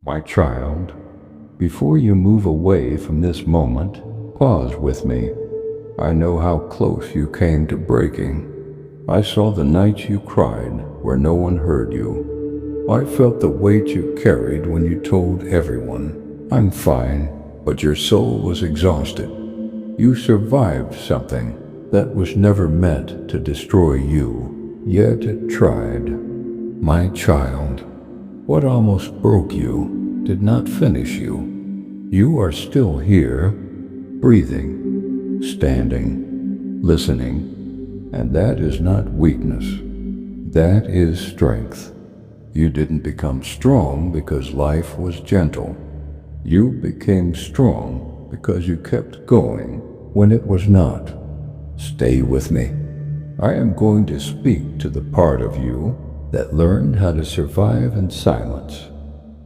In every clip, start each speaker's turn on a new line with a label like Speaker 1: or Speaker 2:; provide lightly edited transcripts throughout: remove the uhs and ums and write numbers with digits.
Speaker 1: My child, before you move away from this moment, pause with me. I know how close you came to breaking. I saw the nights you cried where no one heard you. I felt the weight you carried when you told everyone, "I'm fine," but your soul was exhausted. You survived something that was never meant to destroy you, yet it tried. My child, what almost broke you did not finish you. You are still here, breathing, standing, listening, and that is not weakness. That is strength. You didn't become strong because life was gentle. You became strong because you kept going when it was not. Stay with me. I am going to speak to the part of you that learned how to survive in silence.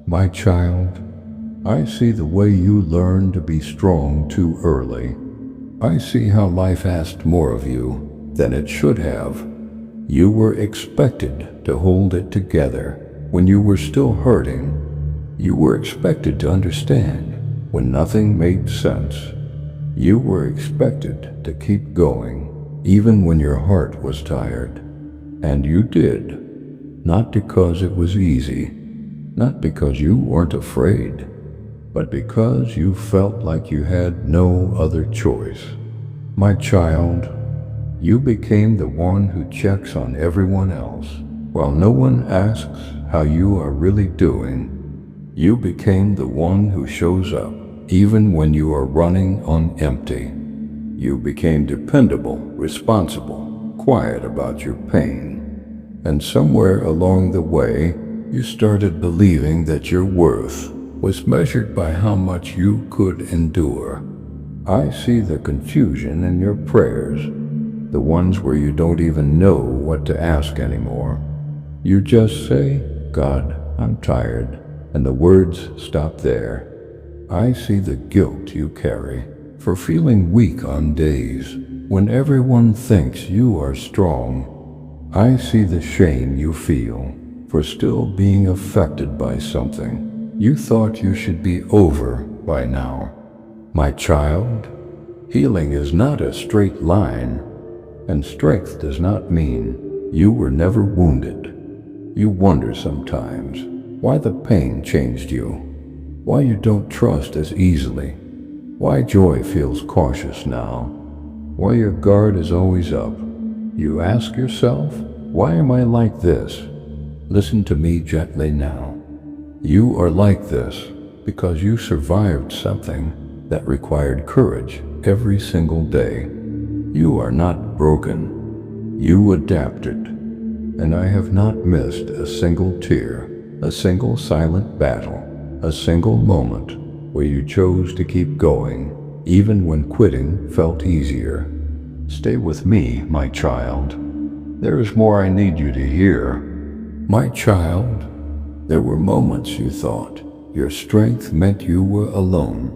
Speaker 1: My child, I see the way you learned to be strong too early. I see how life asked more of you than it should have. You were expected to hold it together when you were still hurting. You were expected to understand when nothing made sense. You were expected to keep going even when your heart was tired. And you did. Not because it was easy, not because you weren't afraid, but because you felt like you had no other choice. My child, you became the one who checks on everyone else while no one asks how you are really doing. You became the one who shows up even when you are running on empty. You became dependable, responsible, quiet about your pain. And somewhere along the way, you started believing that your worth was measured by how much you could endure. I see the confusion in your prayers, the ones where you don't even know what to ask anymore. You just say, "God, I'm tired," and the words stop there. I see the guilt you carry for feeling weak on days when everyone thinks you are strong. I see the shame you feel for still being affected by something you thought you should be over by now. My child, healing is not a straight line, and strength does not mean you were never wounded. You wonder sometimes why the pain changed you, why you don't trust as easily, why joy feels cautious now, why your guard is always up. You ask yourself, why am I like this? Listen to me gently now. You are like this because you survived something that required courage every single day. You are not broken. You adapted. And I have not missed a single tear, a single silent battle, a single moment where you chose to keep going, even when quitting felt easier. Stay with me, my child. There is more I need you to hear. My child, there were moments you thought your strength meant you were alone.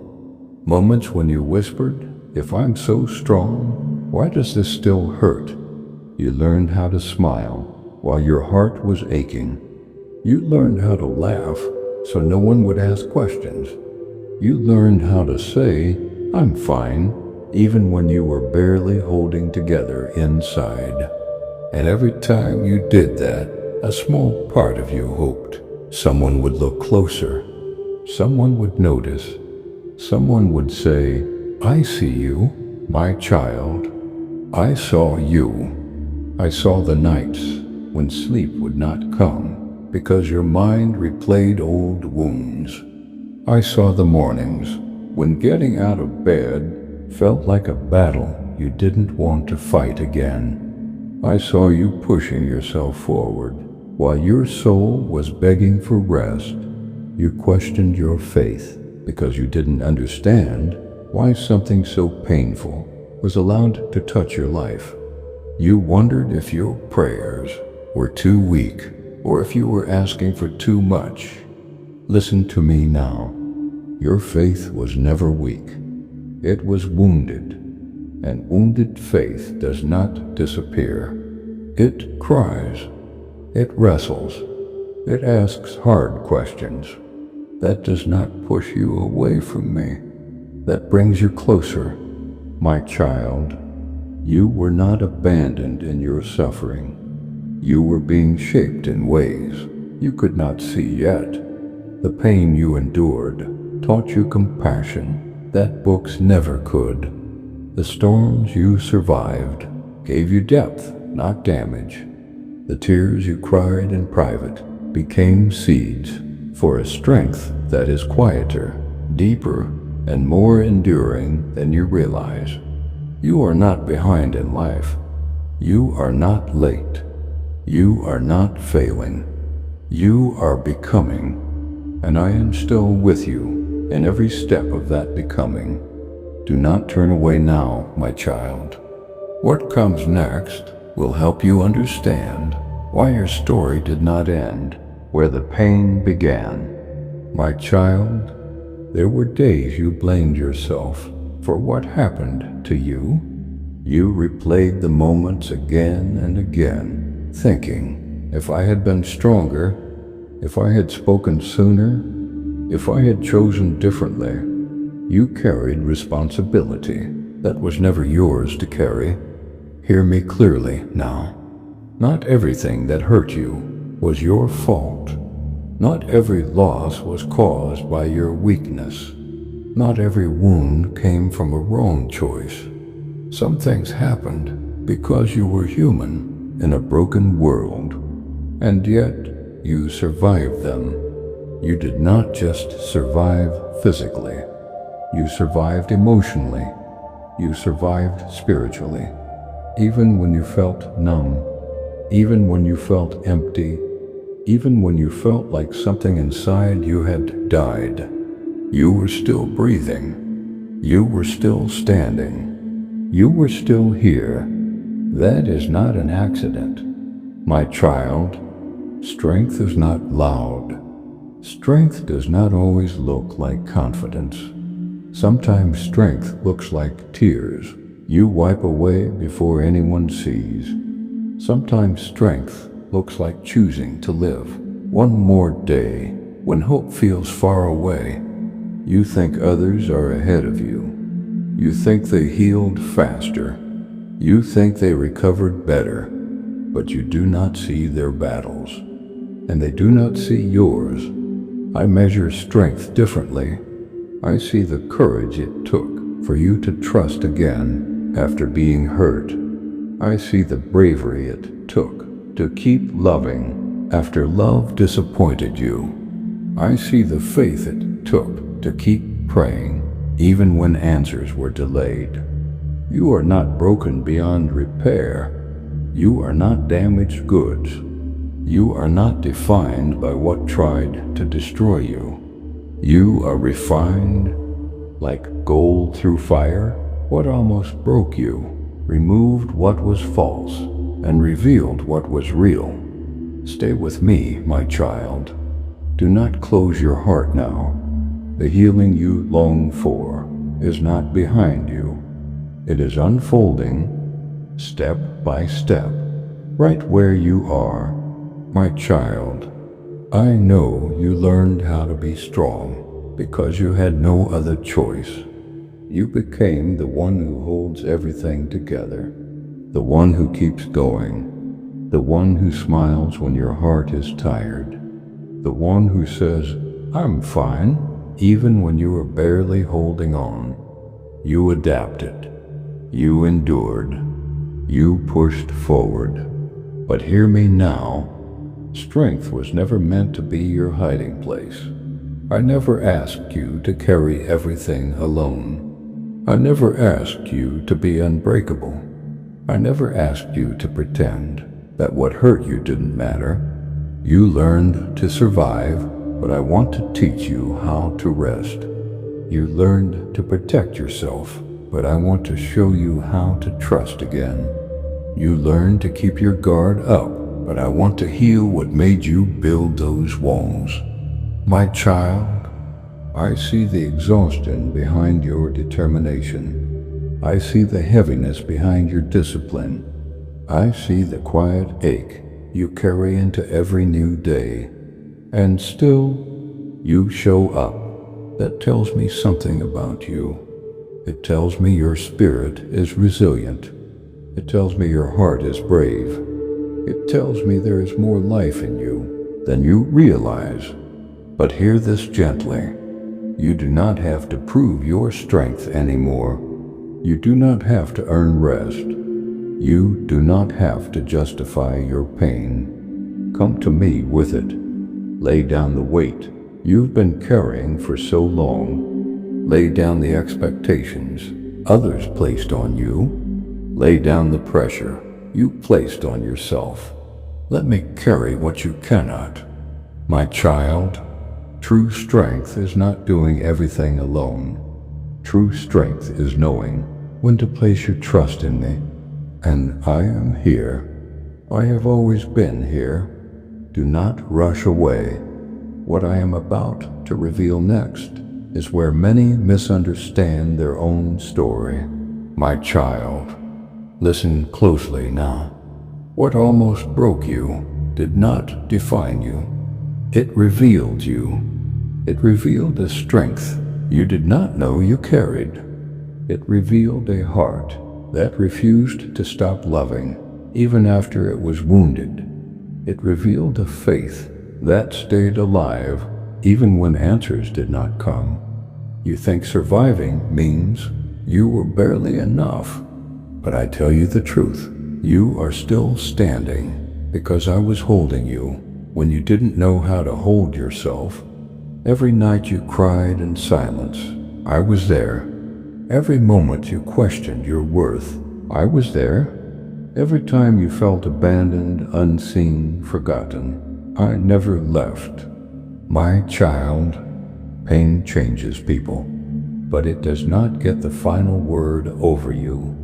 Speaker 1: Moments when you whispered, "If I'm so strong, why does this still hurt?" You learned how to smile while your heart was aching. You learned how to laugh so no one would ask questions. You learned how to say, "I'm fine," even when you were barely holding together inside. And every time you did that, a small part of you hoped someone would look closer, someone would notice, someone would say, "I see you, my child. I saw you. I saw the nights when sleep would not come because your mind replayed old wounds. I saw the mornings when getting out of bed felt like a battle you didn't want to fight again. I saw you pushing yourself forward while your soul was begging for rest. You questioned your faith because you didn't understand why something so painful was allowed to touch your life. You wondered if your prayers were too weak or if you were asking for too much. Listen to me now. Your faith was never weak. It was wounded, and wounded faith does not disappear. It cries. It wrestles. It asks hard questions. That does not push you away from me. That brings you closer. My child, you were not abandoned in your suffering. You were being shaped in ways you could not see yet. The pain you endured taught you compassion that books never could. The storms you survived gave you depth, not damage. The tears you cried in private became seeds for a strength that is quieter, deeper, and more enduring than you realize. You are not behind in life. You are not late. You are not failing. You are becoming, and I am still with you in every step of that becoming. Do not turn away now, my child. What comes next will help you understand why your story did not end where the pain began. My child, there were days you blamed yourself for what happened to you. You replayed the moments again and again, thinking, if I had been stronger, if I had spoken sooner, if I had chosen differently. You carried responsibility that was never yours to carry. Hear me clearly now. Not everything that hurt you was your fault. Not every loss was caused by your weakness. Not every wound came from a wrong choice. Some things happened because you were human in a broken world, and yet you survived them. You did not just survive physically. You survived emotionally. You survived spiritually. Even when you felt numb, even when you felt empty, even when you felt like something inside you had died, you were still breathing. You were still standing. You were still here. That is not an accident. My child, strength is not loud. Strength does not always look like confidence. Sometimes strength looks like tears you wipe away before anyone sees. Sometimes strength looks like choosing to live one more day when hope feels far away. You think others are ahead of you. You think they healed faster. You think they recovered better, but you do not see their battles, and they do not see yours. I measure strength differently. I see the courage it took for you to trust again after being hurt. I see the bravery it took to keep loving after love disappointed you. I see the faith it took to keep praying even when answers were delayed. You are not broken beyond repair. You are not damaged goods. You are not defined by what tried to destroy you. You are refined like gold through fire. What almost broke you removed what was false and revealed what was real. Stay with me, my child. Do not close your heart now. The healing you long for is not behind you. It is unfolding step by step, right where you are. My child, I know you learned how to be strong because you had no other choice. You became the one who holds everything together, the one who keeps going, the one who smiles when your heart is tired, the one who says, I'm fine, even when you are barely holding on. You adapted. You endured. You pushed forward. But hear me now. Strength was never meant to be your hiding place. I never asked you to carry everything alone. I never asked you to be unbreakable. I never asked you to pretend that what hurt you didn't matter. You learned to survive, but I want to teach you how to rest. You learned to protect yourself, but I want to show you how to trust again. You learned to keep your guard up, but I want to heal what made you build those walls. My child, I see the exhaustion behind your determination. I see the heaviness behind your discipline. I see the quiet ache you carry into every new day. And still, You show up. That tells me something about you. It tells me your spirit is resilient. It tells me your heart is brave. It tells me there is more life in you than you realize. But hear this gently. You do not have to prove your strength anymore. You do not have to earn rest. You do not have to justify your pain. Come to me with it. Lay down the weight you've been carrying for so long. Lay down the expectations others placed on you. Lay down the pressure you placed on yourself. Let me carry what you cannot. My child, true strength is not doing everything alone. True strength is knowing when to place your trust in me. And I am here. I have always been here. Do not rush away. What I am about to reveal next is where many misunderstand their own story. My child, listen closely now. What almost broke you did not define you. It revealed you. It revealed a strength you did not know you carried. It revealed a heart that refused to stop loving even after it was wounded. It revealed a faith that stayed alive even when answers did not come. You think surviving means you were barely enough, but I tell you the truth. You are still standing because I was holding you when you didn't know how to hold yourself. Every night you cried in silence, I was there. Every moment you questioned your worth, I was there. Every time you felt abandoned, unseen, forgotten, I never left. My child, pain changes people, but it does not get the final word over you.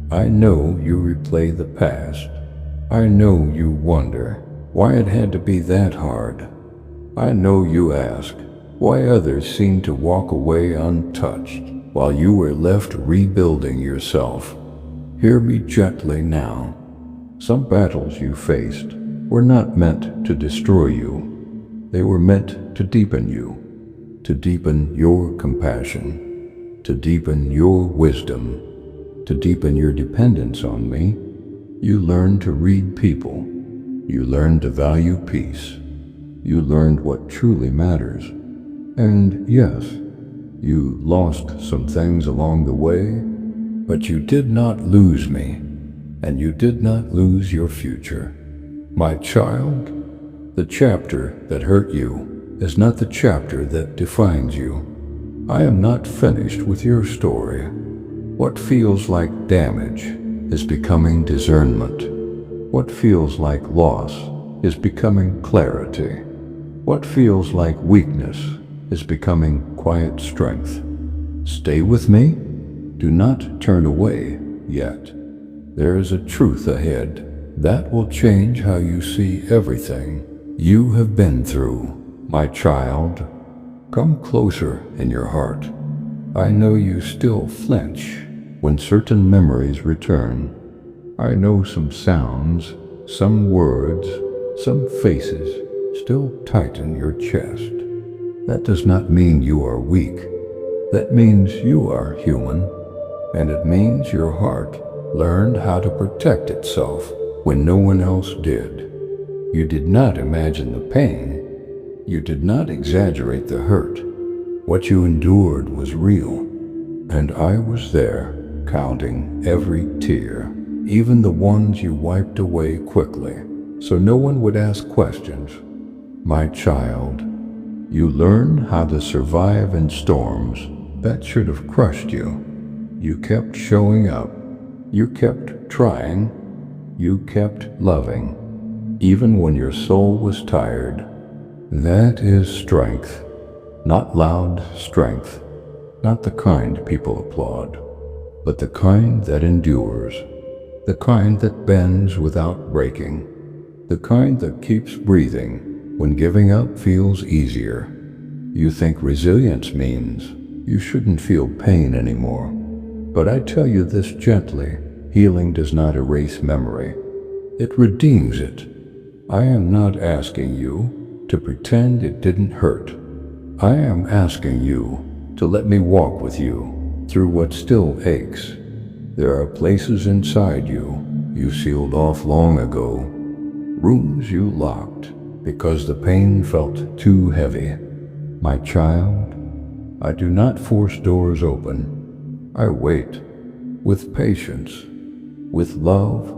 Speaker 1: I know you replay the past. I know you wonder why it had to be that hard. I know you ask why others seemed to walk away untouched while you were left rebuilding yourself. Hear me gently now. Some battles you faced were not meant to destroy you. They were meant to deepen you, to deepen your compassion, to deepen your wisdom, to deepen your dependence on me. You learned to read people. You learned to value peace. You learned what truly matters. And yes, you lost some things along the way, but you did not lose me, and you did not lose your future. My child, the chapter that hurt you is not the chapter that defines you. I am not finished with your story. What feels like damage is becoming discernment. What feels like loss is becoming clarity. What feels like weakness is becoming quiet strength. Stay with me. Do not turn away yet. There is a truth ahead that will change how you see everything you have been through. My child, come closer in your heart. I know you still flinch when certain memories return. I know some sounds, some words, some faces still tighten your chest. That does not mean you are weak. That means you are human. And it means your heart learned how to protect itself when no one else did. You did not imagine the pain. You did not exaggerate the hurt. What you endured was real. And I was there, counting every tear, even the ones you wiped away quickly, so no one would ask questions. My child, you learn how to survive in storms that should have crushed you. You kept showing up. You kept trying. You kept loving, even when your soul was tired. That is strength, not loud strength, not the kind people applaud, but the kind that endures, the kind that bends without breaking, the kind that keeps breathing when giving up feels easier. You think resilience means you shouldn't feel pain anymore. But I tell you this gently, healing does not erase memory. It redeems it. I am not asking you to pretend it didn't hurt. I am asking you to let me walk with you through what still aches. There are places inside you sealed off long ago, rooms you locked because the pain felt too heavy. My child, I do not force doors open. I wait with patience, with love,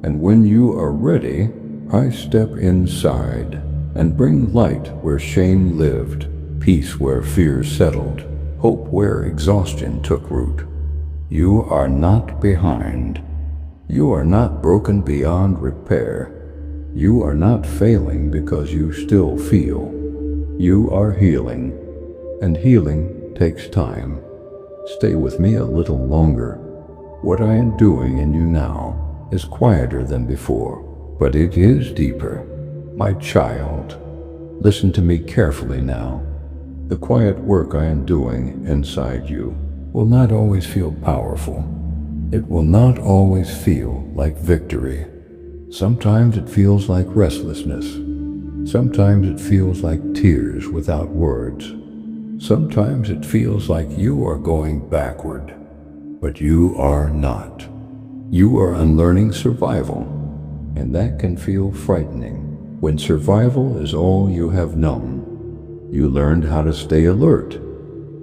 Speaker 1: and when you are ready, I step inside and bring light where shame lived, peace where fear settled, hope where exhaustion took root. You are not behind. You are not broken beyond repair. You are not failing because you still feel. You are healing, and healing takes time. Stay with me a little longer. What I am doing in you now is quieter than before, but it is deeper. My child, listen to me carefully now. The quiet work I am doing inside you will not always feel powerful. It will not always feel like victory. Sometimes it feels like restlessness. Sometimes it feels like tears without words. Sometimes it feels like you are going backward, but you are not. You are unlearning survival, and that can feel frightening when survival is all you have known. You learned how to stay alert,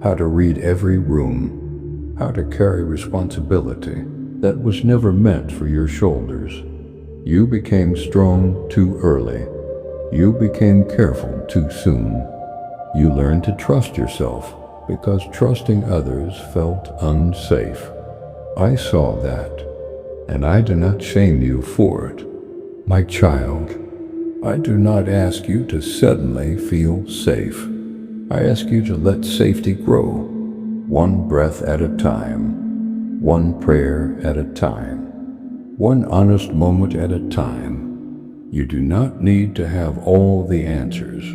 Speaker 1: how to read every room, how to carry responsibility that was never meant for your shoulders. You became strong too early. You became careful too soon. You learned to trust yourself because trusting others felt unsafe. I saw that, and I do not shame you for it. My child, I do not ask you to suddenly feel safe. I ask you to let safety grow, one breath at a time, one prayer at a time, one honest moment at a time. You do not need to have all the answers.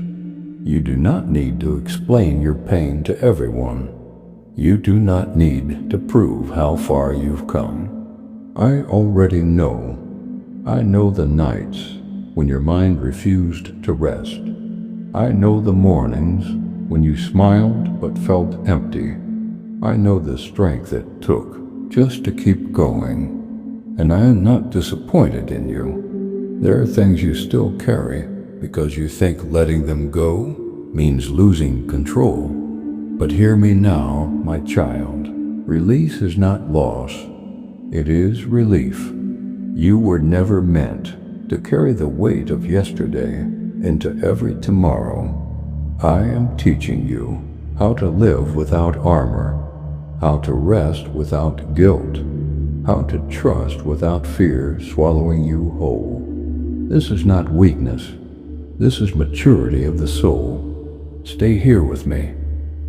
Speaker 1: You do not need to explain your pain to everyone. You do not need to prove how far you've come. I already know. I know the nights when your mind refused to rest. I know the mornings when you smiled but felt empty. I know the strength it took just to keep going. And I am not disappointed in you. There are things you still carry because you think letting them go means losing control. But hear me now, my child. Release is not loss. It is relief. You were never meant to carry the weight of yesterday into every tomorrow. I am teaching you how to live without armor, how to rest without guilt, how to trust without fear swallowing you whole. This is not weakness. This is maturity of the soul. Stay here with me,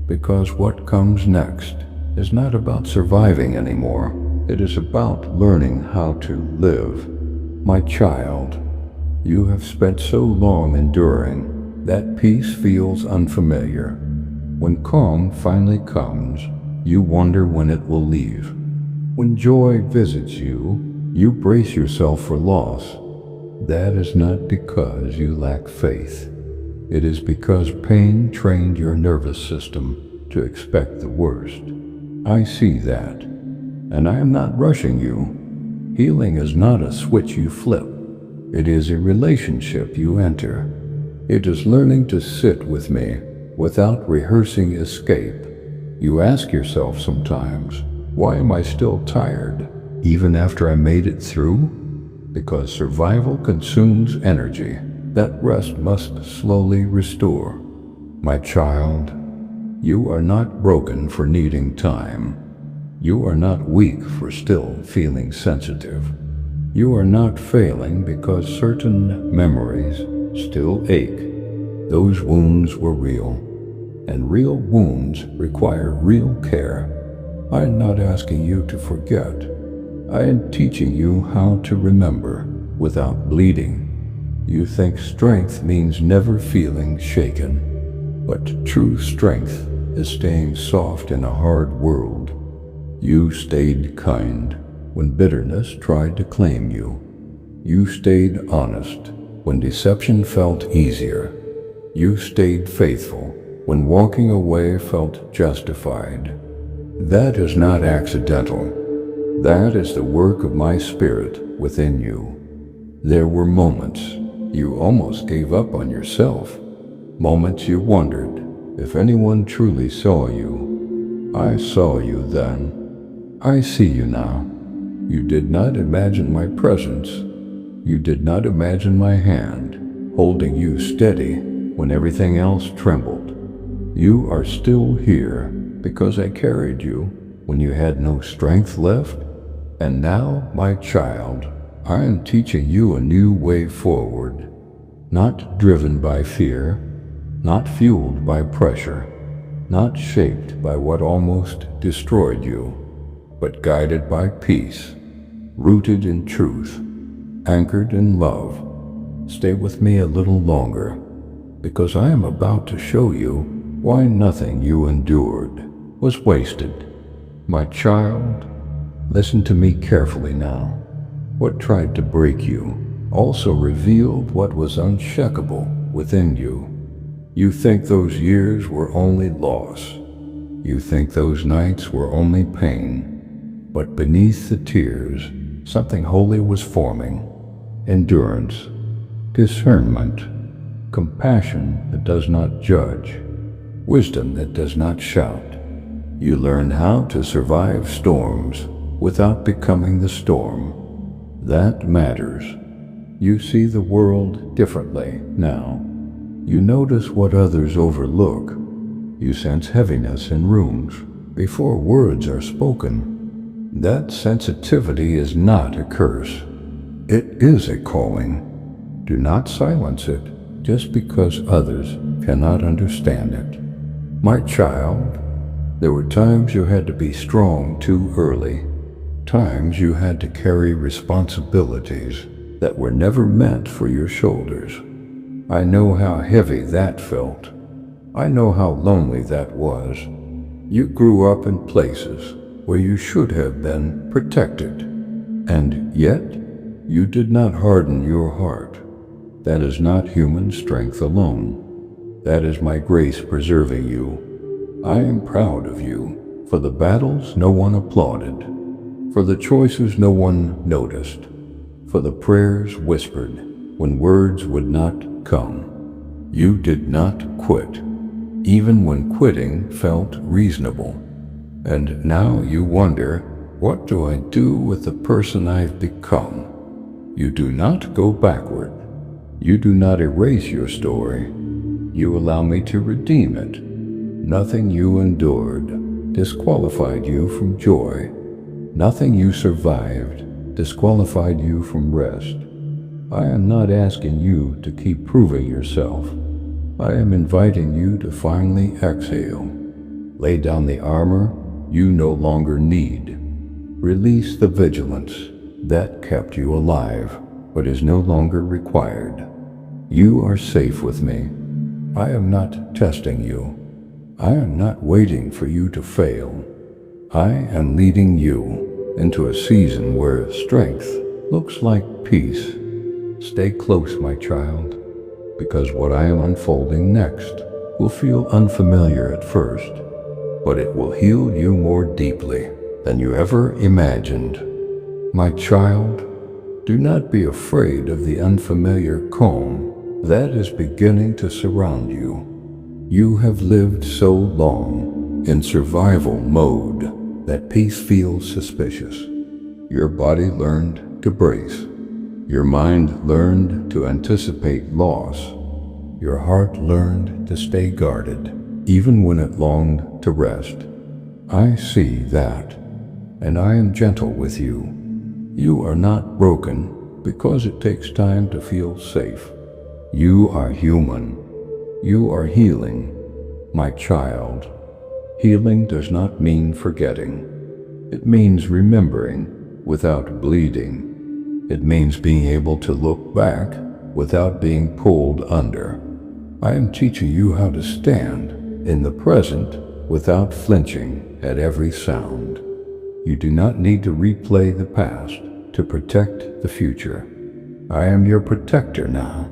Speaker 1: because what comes next is not about surviving anymore. It is about learning how to live. My child, you have spent so long enduring that peace feels unfamiliar. When calm finally comes, you wonder when it will leave. When joy visits you, you brace yourself for loss. That is not because you lack faith. It is because pain trained your nervous system to expect the worst. I see that, and I am not rushing you. Healing is not a switch you flip. It is a relationship you enter. It is learning to sit with me without rehearsing escape. You ask yourself sometimes, why am I still tired, even after I made it through? Because survival consumes energy that rest must slowly restore. My child, you are not broken for needing time. You are not weak for still feeling sensitive. You are not failing because certain memories still ache. Those wounds were real, and real wounds require real care. I am not asking you to forget. I am teaching you how to remember without bleeding. You think strength means never feeling shaken, but true strength is staying soft in a hard world. You stayed kind when bitterness tried to claim you. You stayed honest when deception felt easier. You stayed faithful when walking away felt justified. That is not accidental. That is the work of my spirit within you. There were moments you almost gave up on yourself, moments you wondered if anyone truly saw you. I saw you then. I see you now. You did not imagine my presence. You did not imagine my hand holding you steady when everything else trembled. You are still here because I carried you when you had no strength left. And now, my child, I am teaching you a new way forward, not driven by fear, not fueled by pressure, not shaped by what almost destroyed you, but guided by peace, rooted in truth, anchored in love. Stay with me a little longer, because I am about to show you why nothing you endured was wasted. My child, listen to me carefully now. What tried to break you also revealed what was unshakable within you. You think those years were only loss. You think those nights were only pain. But beneath the tears, something holy was forming. Endurance, discernment, compassion that does not judge, wisdom that does not shout. You learn how to survive storms without becoming the storm. That matters. You see the world differently now. You notice what others overlook. You sense heaviness in rooms before words are spoken. That sensitivity is not a curse. It is a calling. Do not silence it just because others cannot understand it. My child, there were times you had to be strong too early. Times you had to carry responsibilities that were never meant for your shoulders. I know how heavy that felt. I know how lonely that was. You grew up in places where you should have been protected, and yet you did not harden your heart. That is not human strength alone. That is my grace preserving you. I am proud of you for the battles no one applauded, for the choices no one noticed, for the prayers whispered when words would not come. You did not quit, even when quitting felt reasonable. And now you wonder, what do I do with the person I've become? You do not go backward. You do not erase your story. You allow me to redeem it. Nothing you endured disqualified you from joy. Nothing you survived disqualified you from rest. I am not asking you to keep proving yourself. I am inviting you to finally exhale. Lay down the armor you no longer need. Release the vigilance that kept you alive, but is no longer required. You are safe with me. I am not testing you. I am not waiting for you to fail. I am leading you into a season where strength looks like peace. Stay close, my child, because what I am unfolding next will feel unfamiliar at first, but it will heal you more deeply than you ever imagined. My child, do not be afraid of the unfamiliar calm that is beginning to surround you. You have lived so long in survival mode that peace feels suspicious. Your body learned to brace. Your mind learned to anticipate loss. Your heart learned to stay guarded, even when it longed to rest. I see that, and I am gentle with you. You are not broken because it takes time to feel safe. You are human. You are healing, my child. Healing does not mean forgetting. It means remembering without bleeding. It means being able to look back without being pulled under. I am teaching you how to stand in the present without flinching at every sound. You do not need to replay the past to protect the future. I am your protector now.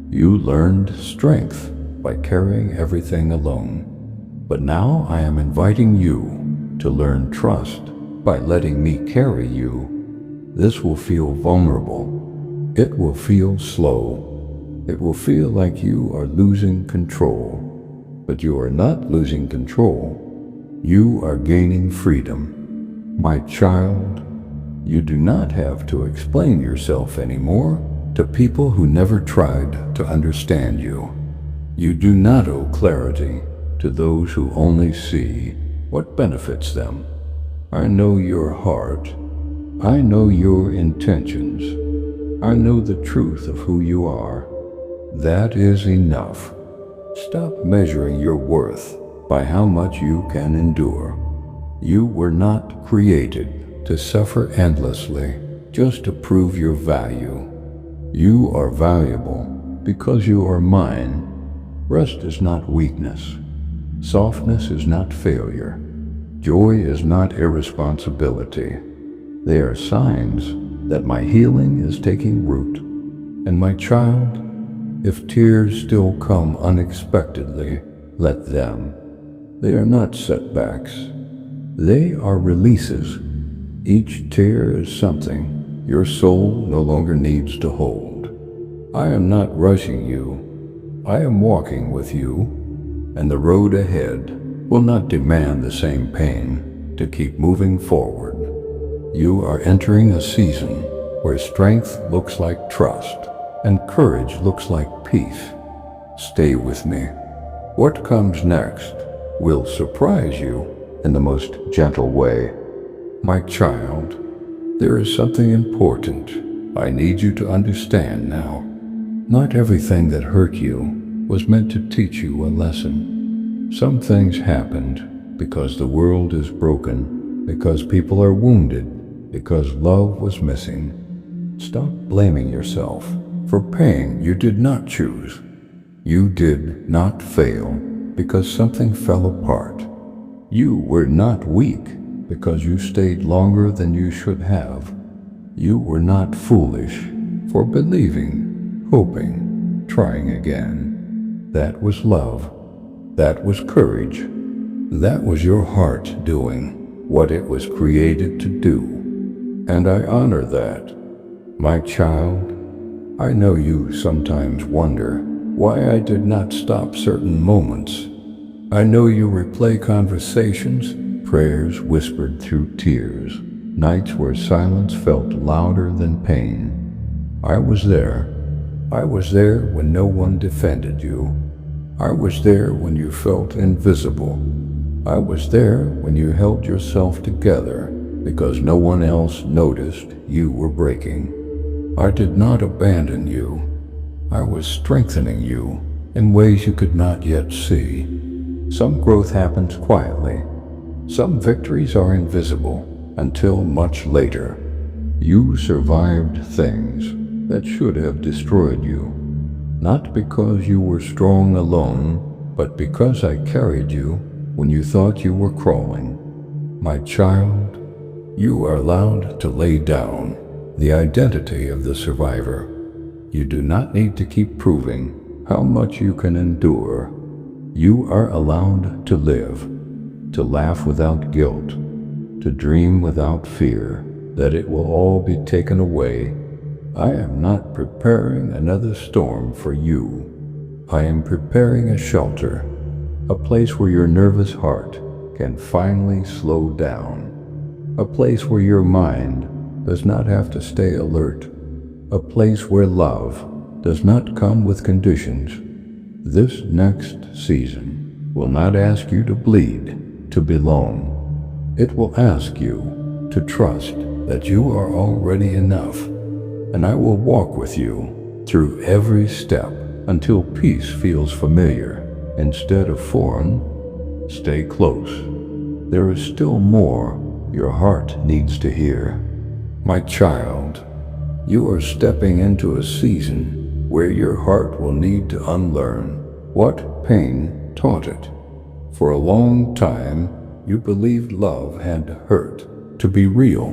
Speaker 1: You learned strength by carrying everything alone. But now I am inviting you to learn trust by letting me carry you. This will feel vulnerable. It will feel slow. It will feel like you are losing control. But you are not losing control. You are gaining freedom. My child, you do not have to explain yourself anymore to people who never tried to understand you. You do not owe clarity to those who only see what benefits them. I know your heart. I know your intentions. I know the truth of who you are. That is enough. Stop measuring your worth by how much you can endure. You were not created to suffer endlessly just to prove your value. You are valuable because you are mine. Rest is not weakness. Softness is not failure. Joy is not irresponsibility. They are signs that my healing is taking root. And my child, if tears still come unexpectedly, let them. They are not setbacks. They are releases. Each tear is something your soul no longer needs to hold. I am not rushing you. I am walking with you, and the road ahead will not demand the same pain to keep moving forward. You are entering a season where strength looks like trust and courage looks like peace. Stay with me. What comes next will surprise you in the most gentle way. My child, there is something important I need you to understand now. Not everything that hurt you was meant to teach you a lesson. Some things happened because the world is broken, because people are wounded, because love was missing. Stop blaming yourself for pain you did not choose. You did not fail because something fell apart. You were not weak because you stayed longer than you should have. You were not foolish for believing, hoping, trying again. That was love. That was courage. That was your heart doing what it was created to do. And I honor that. My child, I know you sometimes wonder why I did not stop certain moments. I know you replay conversations, prayers whispered through tears, nights where silence felt louder than pain. I was there. I was there when no one defended you. I was there when you felt invisible. I was there when you held yourself together because no one else noticed you were breaking. I did not abandon you. I was strengthening you in ways you could not yet see. Some growth happens quietly. Some victories are invisible until much later. You survived things that should have destroyed you, not because you were strong alone, but because I carried you when you thought you were crawling. My child, you are allowed to lay down the identity of the survivor. You do not need to keep proving how much you can endure. You are allowed to live, to laugh without guilt, to dream without fear that it will all be taken away. I am not preparing another storm for you. I am preparing a shelter, a place where your nervous heart can finally slow down, a place where your mind does not have to stay alert, a place where love does not come with conditions. This next season will not ask you to bleed, to belong. It will ask you to trust that you are already enough, and I will walk with you through every step until peace feels familiar instead of foreign. Stay close. There is still more your heart needs to hear. My child, you are stepping into a season where your heart will need to unlearn what pain taught it. For a long time, you believed love had to hurt to be real.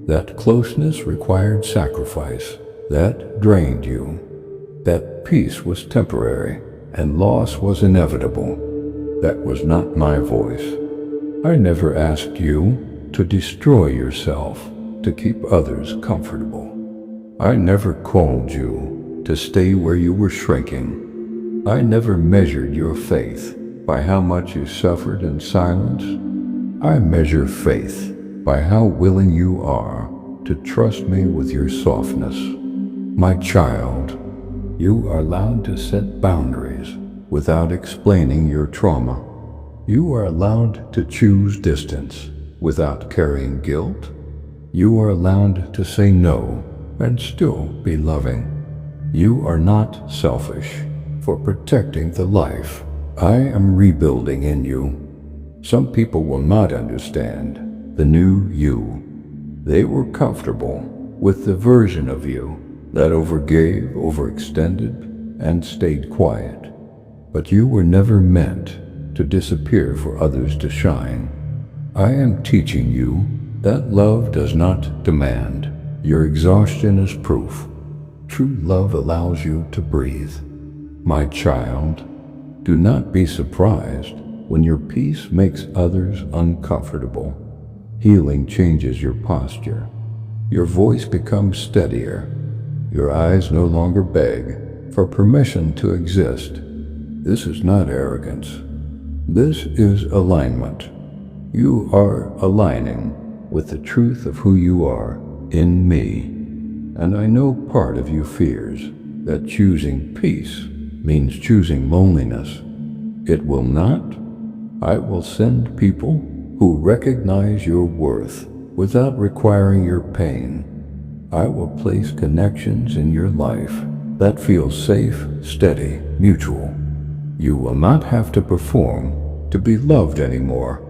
Speaker 1: That closeness required sacrifice. That drained you. That peace was temporary. and loss was inevitable. That was not my voice. I never asked you to destroy yourself to keep others comfortable. I never called you to stay where you were shrinking. I never measured your faith by how much you suffered in silence. I measure faith by how willing you are to trust me with your softness. My child, you are allowed to set boundaries without explaining your trauma. You are allowed to choose distance without carrying guilt. You are allowed to say no and still be loving. You are not selfish for protecting the life I am rebuilding in you. Some people will not understand the new you. They were comfortable with the version of you that overgave, overextended, and stayed quiet. But you were never meant to disappear for others to shine. I am teaching you that love does not demand. Your exhaustion is proof. True love allows you to breathe. My child, do not be surprised when your peace makes others uncomfortable. Healing changes your posture. Your voice becomes steadier. Your eyes no longer beg for permission to exist. This is not arrogance. This is alignment. You are aligning with the truth of who you are in me. And I know part of you fears that choosing peace means choosing loneliness. It will not. I will send people who recognize your worth without requiring your pain. I will place connections in your life that feel safe, steady, mutual. You will not have to perform to be loved anymore.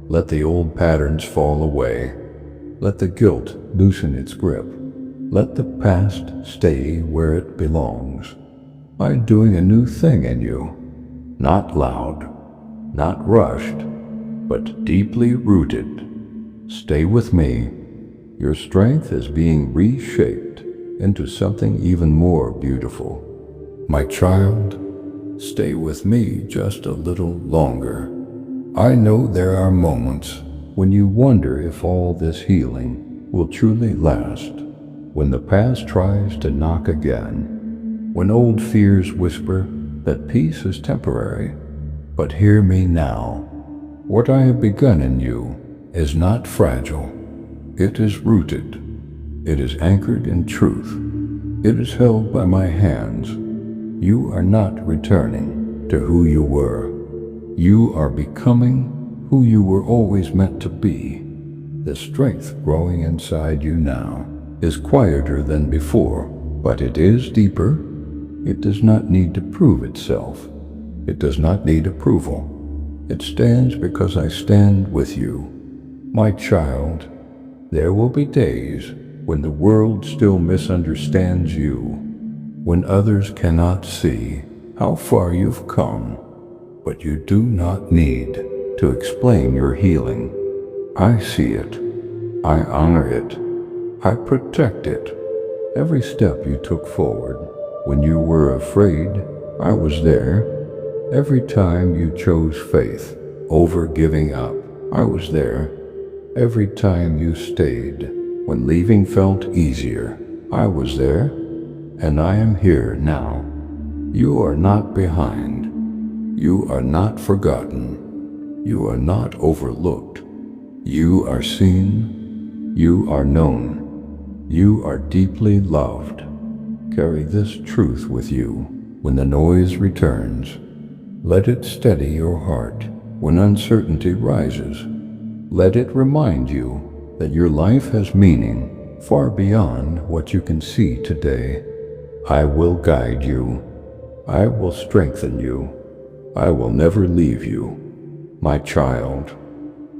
Speaker 1: Let the old patterns fall away. Let the guilt loosen its grip. Let the past stay where it belongs. I'm doing a new thing in you. Not loud, not rushed, but deeply rooted. Stay with me. Your strength is being reshaped into something even more beautiful. My child, stay with me just a little longer. I know there are moments when you wonder if all this healing will truly last, when the past tries to knock again, when old fears whisper that peace is temporary. But hear me now. What I have begun in you is not fragile. It is rooted. It is anchored in truth. It is held by my hands. You are not returning to who you were. You are becoming who you were always meant to be. The strength growing inside you now is quieter than before, but it is deeper. It does not need to prove itself. It does not need approval. It stands because I stand with you. My child, there will be days when the world still misunderstands you, when others cannot see how far you've come, but you do not need to explain your healing. I see it. I honor it. I protect it. Every step you took forward, when you were afraid, I was there. Every time you chose faith over giving up, I was there. Every time you stayed, when leaving felt easier, I was there, and I am here now. You are not behind. You are not forgotten. You are not overlooked. You are seen. You are known. You are deeply loved. Carry this truth with you when the noise returns. Let it steady your heart when uncertainty rises. Let it remind you that your life has meaning far beyond what you can see today. I will guide you. I will strengthen you. I will never leave you. My child,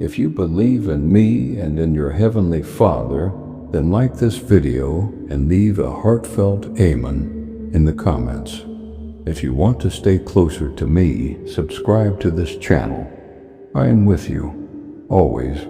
Speaker 1: if you believe in me and in your Heavenly Father, then like this video and leave a heartfelt amen in the comments. If you want to stay closer to me, subscribe to this channel. I am with you, always.